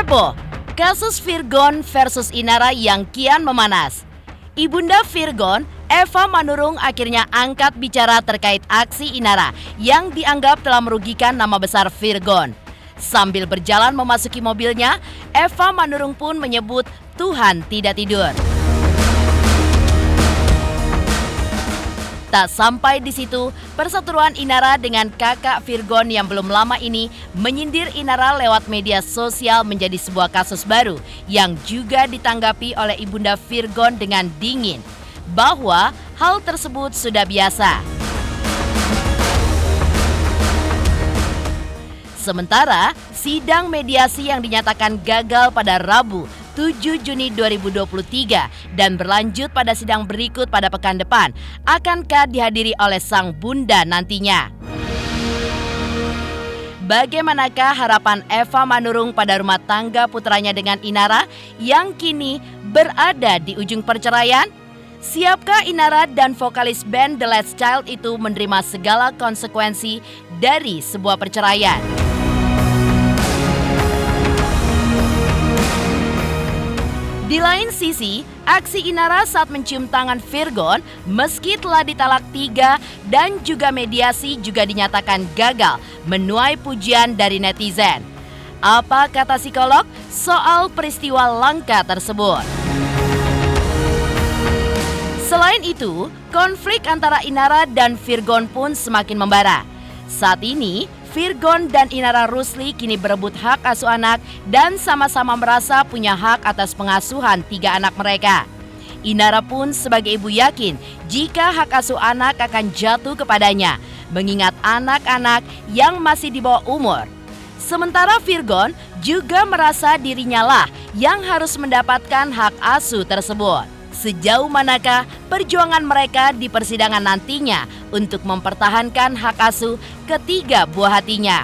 Kepo, kasus Virgon versus Inara yang kian memanas. Ibunda Virgon, Eva Manurung akhirnya angkat bicara terkait aksi Inara yang dianggap telah merugikan nama besar Virgon. Sambil berjalan memasuki mobilnya, Eva Manurung pun menyebut Tuhan tidak tidur. Tak sampai di situ, perseteruan Inara dengan kakak Virgon yang belum lama ini menyindir Inara lewat media sosial menjadi sebuah kasus baru yang juga ditanggapi oleh ibunda Virgon dengan dingin bahwa hal tersebut sudah biasa. Sementara, sidang mediasi yang dinyatakan gagal pada Rabu 7 Juni 2023 dan berlanjut pada sidang berikut pada pekan depan akankah dihadiri oleh sang bunda nantinya. Bagaimanakah harapan Eva Manurung pada rumah tangga putranya dengan Inara yang kini berada di ujung perceraian? Siapkah Inara dan vokalis band The Last Child itu menerima segala konsekuensi dari sebuah perceraian? Di lain sisi, aksi Inara saat mencium tangan Virgon meski telah ditalak 3 dan juga mediasi juga dinyatakan gagal menuai pujian dari netizen. Apa kata psikolog soal peristiwa langka tersebut? Selain itu, konflik antara Inara dan Virgon pun semakin membara. Saat ini, Virgon dan Inara Rusli kini berebut hak asuh anak dan sama-sama merasa punya hak atas pengasuhan 3 anak mereka. Inara pun sebagai ibu yakin jika hak asuh anak akan jatuh kepadanya, mengingat anak-anak yang masih di bawah umur. Sementara Virgon juga merasa dirinya lah yang harus mendapatkan hak asuh tersebut. Sejauh manakah perjuangan mereka di persidangan nantinya untuk mempertahankan hak asuh ketiga buah hatinya?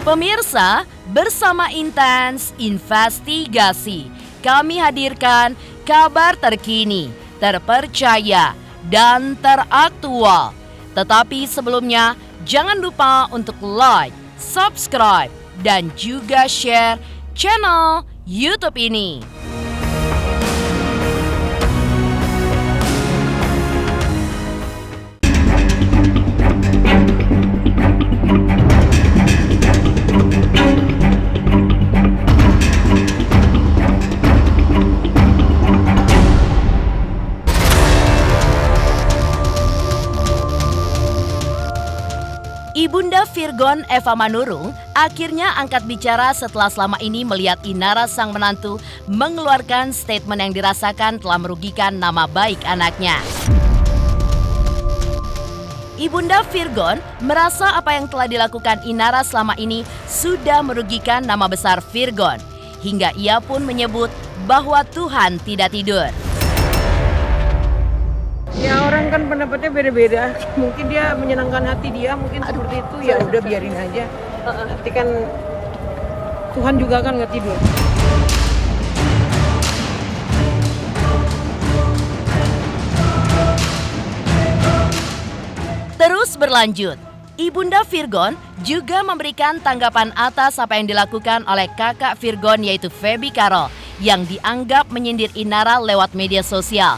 Pemirsa, bersama Intens Investigasi, kami hadirkan kabar terkini, terpercaya, dan teraktual. Tetapi sebelumnya, jangan lupa untuk like, subscribe, dan juga share channel YouTube ini. Ibunda Virgon Eva Manurung akhirnya angkat bicara setelah selama ini melihat Inara sang menantu mengeluarkan statement yang dirasakan telah merugikan nama baik anaknya. Ibunda Virgon merasa apa yang telah dilakukan Inara selama ini sudah merugikan nama besar Virgon, hingga ia pun menyebut bahwa Tuhan tidak tidur. Ya orang kan pendapatnya beda-beda, mungkin dia menyenangkan hati dia, mungkin seperti itu, ya udah biarin aja. Nanti kan Tuhan juga kan nggak tidur. Terus berlanjut, Ibunda Virgon juga memberikan tanggapan atas apa yang dilakukan oleh kakak Virgon yaitu Feby Carol yang dianggap menyindir Inara lewat media sosial.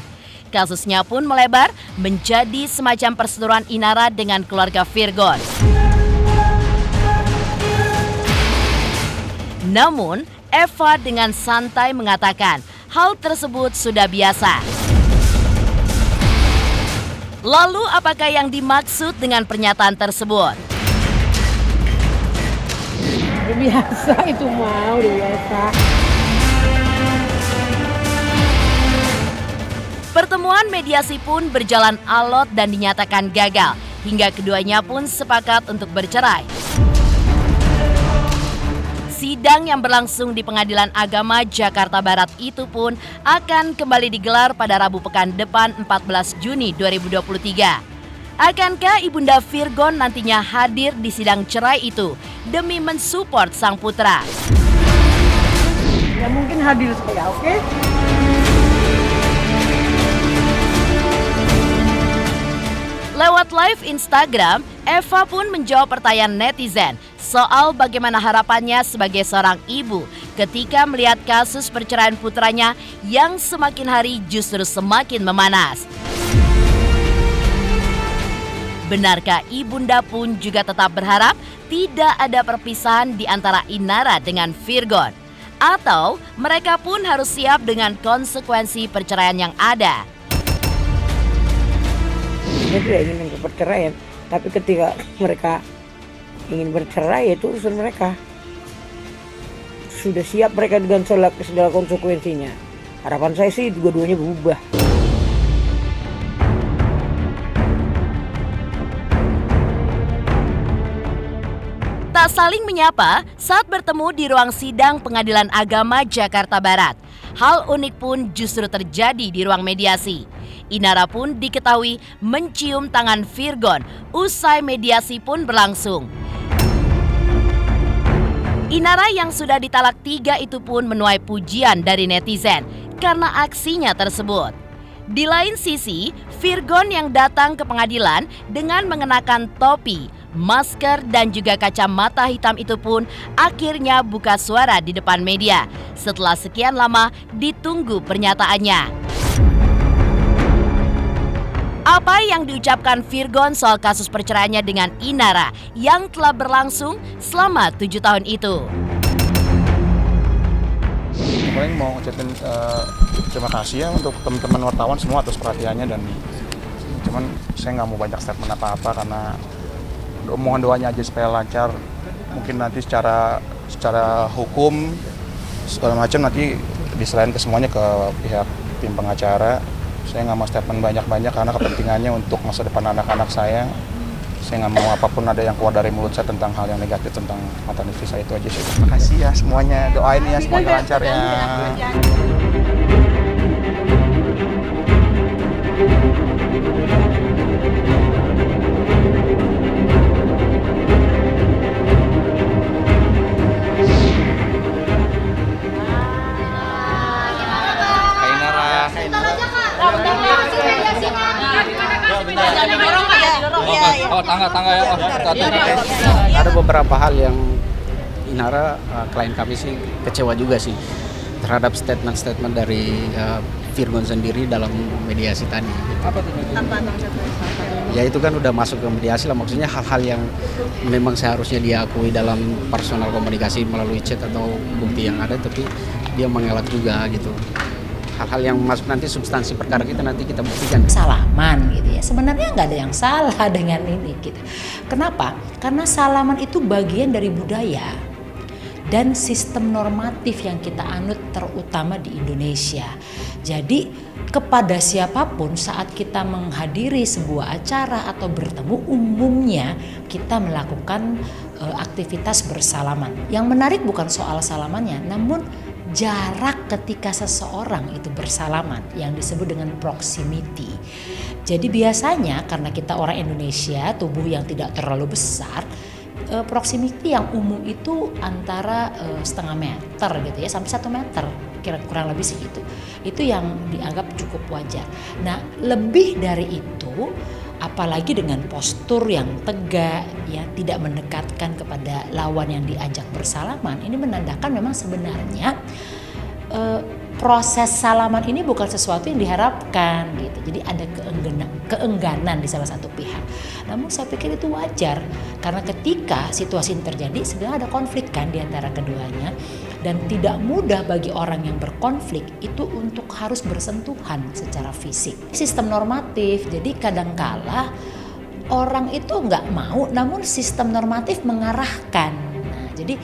Kasusnya pun melebar menjadi semacam perseteruan Inara dengan keluarga Virgon. Namun, Eva dengan santai mengatakan hal tersebut sudah biasa. Lalu apakah yang dimaksud dengan pernyataan tersebut? Biasa itu mau, biasa. Pertemuan mediasi pun berjalan alot dan dinyatakan gagal, hingga keduanya pun sepakat untuk bercerai. Sidang yang berlangsung di Pengadilan Agama Jakarta Barat itu pun akan kembali digelar pada Rabu pekan depan 14 Juni 2023. Akankah Ibunda Virgon nantinya hadir di sidang cerai itu demi mensupport sang putra? Ya mungkin hadir saya, oke? Lewat live Instagram, Eva pun menjawab pertanyaan netizen soal bagaimana harapannya sebagai seorang ibu ketika melihat kasus perceraian putranya yang semakin hari justru semakin memanas. Benarkah Ibunda pun juga tetap berharap tidak ada perpisahan di antara Inara dengan Virgon? Atau mereka pun harus siap dengan konsekuensi perceraian yang ada? Dia tidak ingin perceraian, tapi ketika mereka ingin bercerai itu urusan mereka. Sudah siap mereka dengan segala konsekuensinya. Harapan saya sih dua-duanya berubah. Tak saling menyapa saat bertemu di ruang sidang Pengadilan Agama Jakarta Barat. Hal unik pun justru terjadi di ruang mediasi. Inara pun diketahui mencium tangan Virgon, usai mediasi pun berlangsung. Inara yang sudah ditalak 3 itu pun menuai pujian dari netizen karena aksinya tersebut. Di lain sisi, Virgon yang datang ke pengadilan dengan mengenakan topi, masker dan juga kacamata hitam itu pun akhirnya buka suara di depan media setelah sekian lama ditunggu pernyataannya. Apa yang diucapkan Virgon soal kasus perceraiannya dengan Inara yang telah berlangsung selama 7 tahun itu? Paling mau ngucapin terima kasih ya untuk teman-teman wartawan semua atas perhatiannya, dan cuman saya nggak mau banyak statement apa-apa karena mohon doanya aja supaya lancar. Mungkin nanti secara hukum segala macam nanti diserahin ke semuanya ke pihak tim pengacara. Saya nggak mau statement banyak-banyak karena kepentingannya untuk masa depan anak-anak saya. Saya nggak mau apapun ada yang keluar dari mulut saya tentang hal yang negatif tentang mantan istri saya, itu aja sih. Terima kasih ya semuanya, doain ya semuanya lancar ya. Oh, tangga ya. Ada beberapa hal yang Inara, klien kami sih kecewa juga sih terhadap statement-statement dari Virgon sendiri dalam mediasi tadi. Apa tuh? Ya itu kan udah masuk ke mediasi lah, maksudnya hal-hal yang memang seharusnya diakui dalam personal komunikasi melalui chat atau bukti yang ada, tapi dia mengelak juga gitu. Hal-hal yang masuk nanti substansi perkara kita nanti kita buktikan. Salaman gitu ya, sebenarnya nggak ada yang salah dengan ini gitu. Kenapa? Karena salaman itu bagian dari budaya dan sistem normatif yang kita anut terutama di Indonesia. Jadi kepada siapapun saat kita menghadiri sebuah acara atau bertemu, umumnya kita melakukan aktivitas bersalaman. Yang menarik bukan soal salamannya, namun jarak ketika seseorang itu bersalaman yang disebut dengan proximity. Jadi biasanya karena kita orang Indonesia, tubuh yang tidak terlalu besar, proximity yang umum itu antara setengah meter gitu ya sampai 1 meter, kurang lebih segitu. Itu yang dianggap cukup wajar. Nah, lebih dari itu, apalagi dengan postur yang tegak, ya tidak mendekatkan kepada lawan yang diajak bersalaman, ini menandakan memang sebenarnya proses salaman ini bukan sesuatu yang diharapkan gitu. Jadi ada keengganan di salah satu pihak. Namun saya pikir itu wajar karena ketika situasi ini terjadi sebenarnya ada konflik kan di antara keduanya, dan tidak mudah bagi orang yang berkonflik itu untuk harus bersentuhan secara fisik. Sistem normatif, jadi kadangkala orang itu nggak mau, namun sistem normatif mengarahkan. Nah, jadi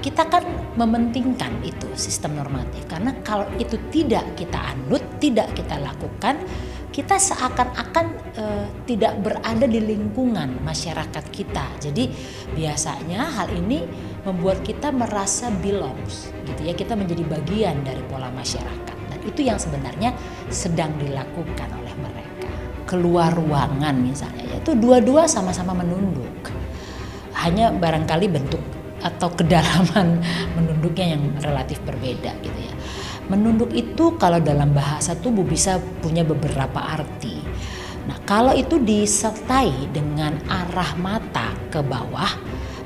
kita kan mementingkan itu sistem normatif karena kalau itu tidak kita anut, tidak kita lakukan, kita seakan-akan tidak berada di lingkungan masyarakat kita. Jadi biasanya hal ini membuat kita merasa belongs gitu ya, kita menjadi bagian dari pola masyarakat, dan itu yang sebenarnya sedang dilakukan oleh mereka. Keluar ruangan misalnya, yaitu dua-dua sama-sama menunduk, hanya barangkali bentuk atau kedalaman menunduknya yang relatif berbeda gitu ya. Menunduk itu kalau dalam bahasa tubuh bisa punya beberapa arti. Nah, kalau itu disertai dengan arah mata ke bawah,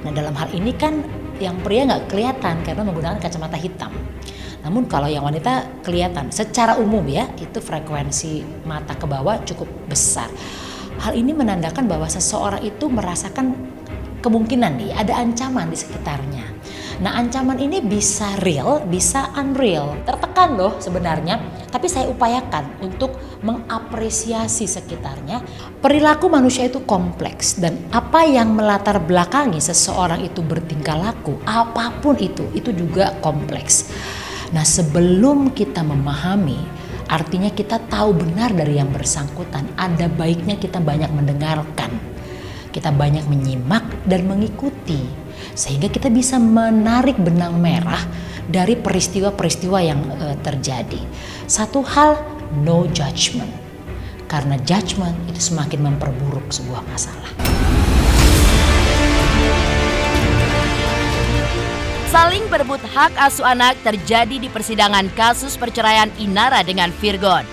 Nah dalam hal ini kan yang pria nggak kelihatan karena menggunakan kacamata hitam. Namun kalau yang wanita kelihatan secara umum ya, itu frekuensi mata ke bawah cukup besar. Hal ini menandakan bahwa seseorang itu merasakan kemungkinan nih ada ancaman di sekitarnya. Nah ancaman ini bisa real, bisa unreal. Tertekan loh sebenarnya, tapi saya upayakan untuk mengapresiasi sekitarnya. Perilaku manusia itu kompleks dan apa yang melatar belakangi seseorang itu bertingkah laku, apapun itu juga kompleks. Nah sebelum kita memahami, artinya kita tahu benar dari yang bersangkutan, ada baiknya kita banyak mendengarkan, kita banyak menyimak dan mengikuti. Sehingga kita bisa menarik benang merah dari peristiwa-peristiwa yang terjadi. Satu hal, no judgment. Karena judgment itu semakin memperburuk sebuah masalah. Saling berebut hak asuh anak terjadi di persidangan kasus perceraian Inara dengan Virgon.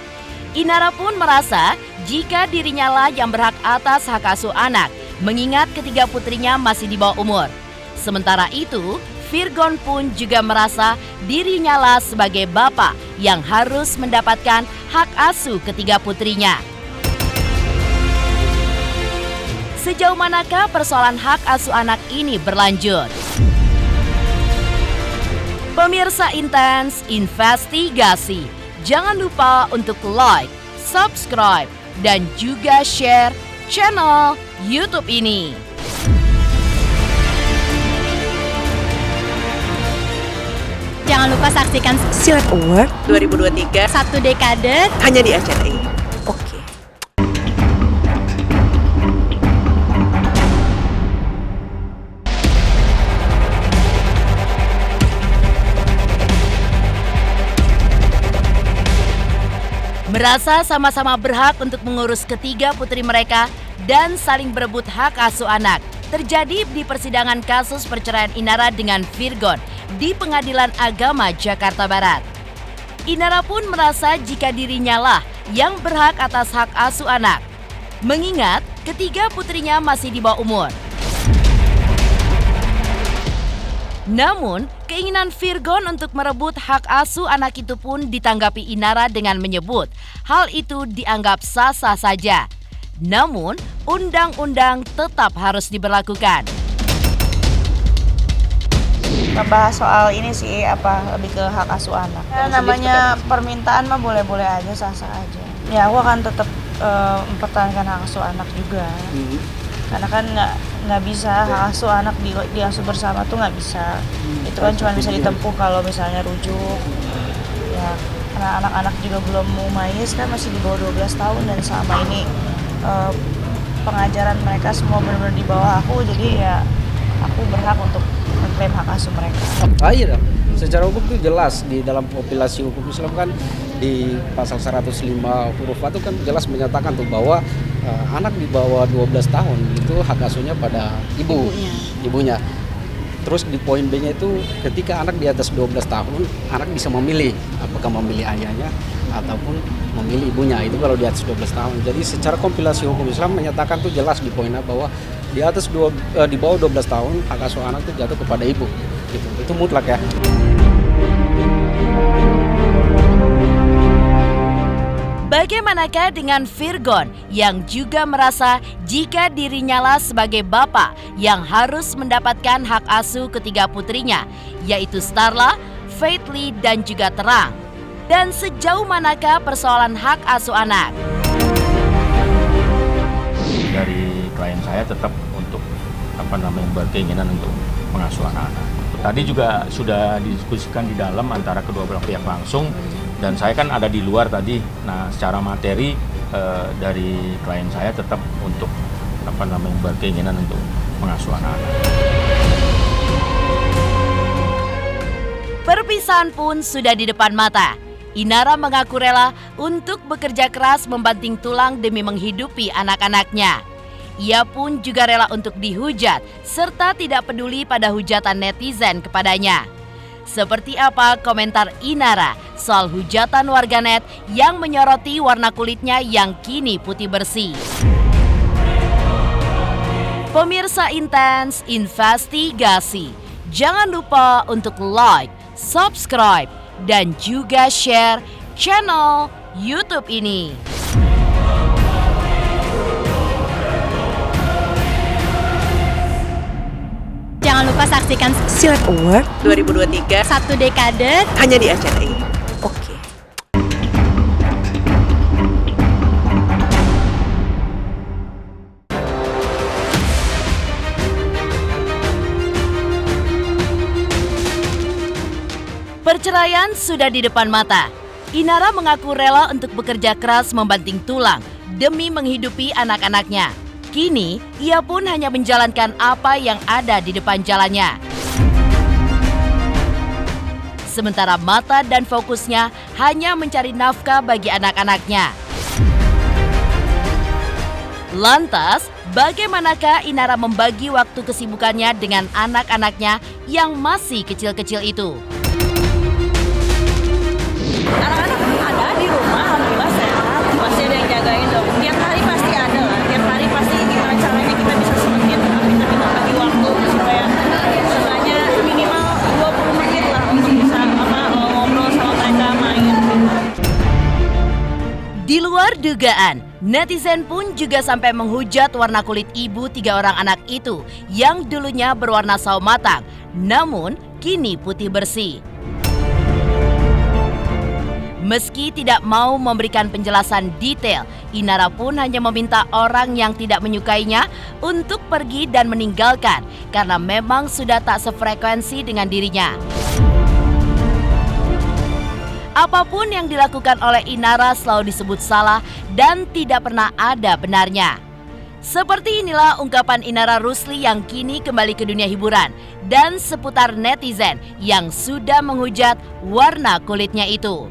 Inara pun merasa jika dirinya lah yang berhak atas hak asuh anak, mengingat ketiga putrinya masih di bawah umur. Sementara itu, Virgon pun juga merasa dirinya lah sebagai bapak yang harus mendapatkan hak asuh ketiga putrinya. Sejauh manakah persoalan hak asuh anak ini berlanjut? Pemirsa Intens Investigasi, jangan lupa untuk like, subscribe, dan juga share channel YouTube ini. Jangan lupa saksikan Silat Award 2023 1 dekade hanya di RCTI. Oke. Merasa sama-sama berhak untuk mengurus ketiga putri mereka dan saling berebut hak asuh anak terjadi di persidangan kasus perceraian Inara dengan Virgon di Pengadilan Agama Jakarta Barat. Inara pun merasa jika dirinya lah yang berhak atas hak asuh anak, mengingat ketiga putrinya masih di bawah umur. Namun, keinginan Virgon untuk merebut hak asuh anak itu pun ditanggapi Inara dengan menyebut hal itu dianggap sah-sah saja. Namun, undang-undang tetap harus diberlakukan. Ngebahas soal ini sih lebih ke hak asuh anak. Ya, namanya permintaan mah boleh-boleh aja, sah-sah aja. Ya aku akan tetap mempertahankan hak asuh anak juga. Karena kan nggak bisa hak asuh anak diasuh bersama tuh nggak bisa. Itu kan cuma bisa ditempuh kalau misalnya rujuk. Ya karena anak-anak juga belum mau mayis kan, masih di bawah 12 tahun dan selama ini pengajaran mereka semua benar-benar di bawah aku, jadi ya aku berhak untuk mengklaim hak asuh mereka. Iya, secara hukum itu jelas di dalam kompilasi hukum Islam kan di pasal 105 huruf A itu kan jelas menyatakan tuh bahwa anak di bawah 12 tahun itu hak asuhnya pada ibunya. Terus di poin B-nya itu ketika anak di atas 12 tahun, anak bisa memilih apakah memilih ayahnya ataupun memilih ibunya, itu kalau di atas 12 tahun. Jadi secara kompilasi hukum Islam menyatakan tuh jelas di poin A bahwa di bawah 12 tahun hak asuh anak itu jatuh kepada ibu. Gitu. Itu mutlak ya. Bagaimanakah dengan Virgon yang juga merasa jika dirinya lah sebagai bapak yang harus mendapatkan hak asuh ketiga putrinya, yaitu Starla, Faithly, dan juga Terang. Dan sejauh manakah persoalan hak asuh anak? Dari klien saya tetap untuk berkeinginan untuk mengasuh anak-anak. Tadi juga sudah didiskusikan di dalam antara kedua belah pihak langsung. Dan saya kan ada di luar tadi, nah secara materi dari klien saya tetap untuk berkeinginan untuk mengasuh anak-anak. Perpisahan pun sudah di depan mata. Inara mengaku rela untuk bekerja keras membanting tulang demi menghidupi anak-anaknya. Ia pun juga rela untuk dihujat serta tidak peduli pada hujatan netizen kepadanya. Seperti apa komentar Inara soal hujatan warganet yang menyoroti warna kulitnya yang kini putih bersih? Pemirsa Intens Investigasi, jangan lupa untuk like, subscribe, dan juga share channel YouTube ini. Jangan lupa saksikan Silet Award 2023 1 dekade hanya di RCTI. Oke. Perceraian sudah di depan mata. Inara mengaku rela untuk bekerja keras membanting tulang demi menghidupi anak-anaknya. Kini, ia pun hanya menjalankan apa yang ada di depan jalannya. Sementara mata dan fokusnya hanya mencari nafkah bagi anak-anaknya. Lantas, bagaimanakah Inara membagi waktu kesibukannya dengan anak-anaknya yang masih kecil-kecil itu? Anak-anak ada di rumah, alhamdulillah sehat, pasti ada yang jagain dong. Tiap hari pasti ada lah, tiap hari pasti gimana caranya kita bisa sempetin, kita bagi waktu supaya seenggaknya minimal 20 menit lah untuk bisa ngobrol sama mereka, main. Di luar dugaan, netizen pun juga sampai menghujat warna kulit ibu 3 orang anak itu yang dulunya berwarna sawo matang, namun kini putih bersih. Meski tidak mau memberikan penjelasan detail, Inara pun hanya meminta orang yang tidak menyukainya untuk pergi dan meninggalkan karena memang sudah tak sefrekuensi dengan dirinya. Apapun yang dilakukan oleh Inara selalu disebut salah dan tidak pernah ada benarnya. Seperti inilah ungkapan Inara Rusli yang kini kembali ke dunia hiburan dan seputar netizen yang sudah menghujat warna kulitnya itu.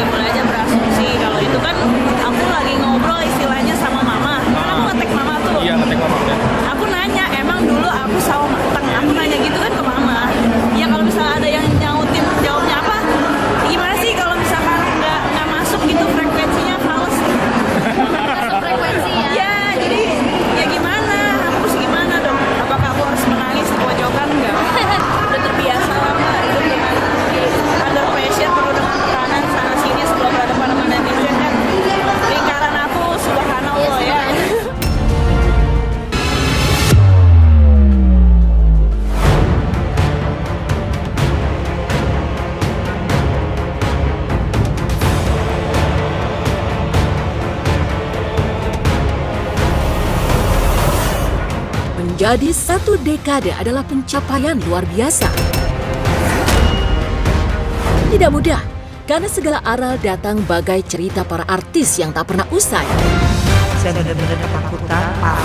Mulai aja berasumsi kalau itu kan aku lagi ngobrol istilahnya sama mama. Kan aku ngetek mama tuh. Iya, ngetek mama. Aku nanya, emang dulu aku sawo matang. Aku nanya gitu kan ke mama. Ya kalau misalnya ada yang nyautin jawabnya apa? Gimana sih kalau misalkan nggak masuk gitu frekuensinya fals? Masuk frekuensi ya? Ya, jadi ya gimana? Aku harus gimana dong? Apakah aku harus menangis pojokan enggak? Udah terbiasa lah Mbak hidup dengan under pressure, perlu dengan tekanan sana sini sebelum berhadapan sama netizen kan. Lingkaran aku subhanallah ya. Menjadi 1 dekade adalah pencapaian luar biasa. Tidak mudah, karena segala aral datang bagai cerita para artis yang tak pernah usai. Saya benar-benar ketakutan, Pak.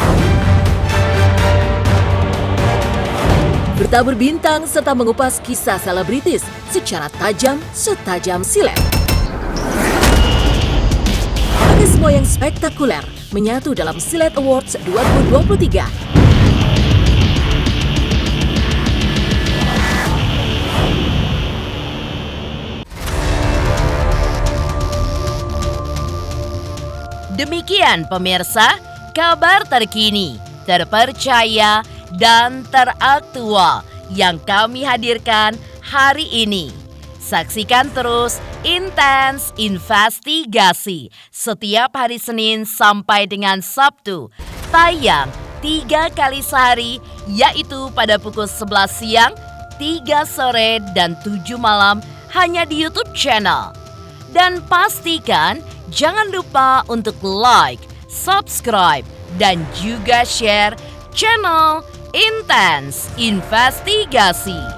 Bertabur bintang serta mengupas kisah selebritis secara tajam setajam silet. Ada semua yang spektakuler menyatu dalam Silet Awards 2023. Demikian pemirsa, kabar terkini, terpercaya, dan teraktual yang kami hadirkan hari ini. Saksikan terus Intens Investigasi setiap hari Senin sampai dengan Sabtu. Tayang 3 kali sehari, yaitu pada pukul 11 siang, 3 sore, dan 7 malam hanya di YouTube channel. Dan pastikan jangan lupa untuk like, subscribe, dan juga share channel Intens Investigasi.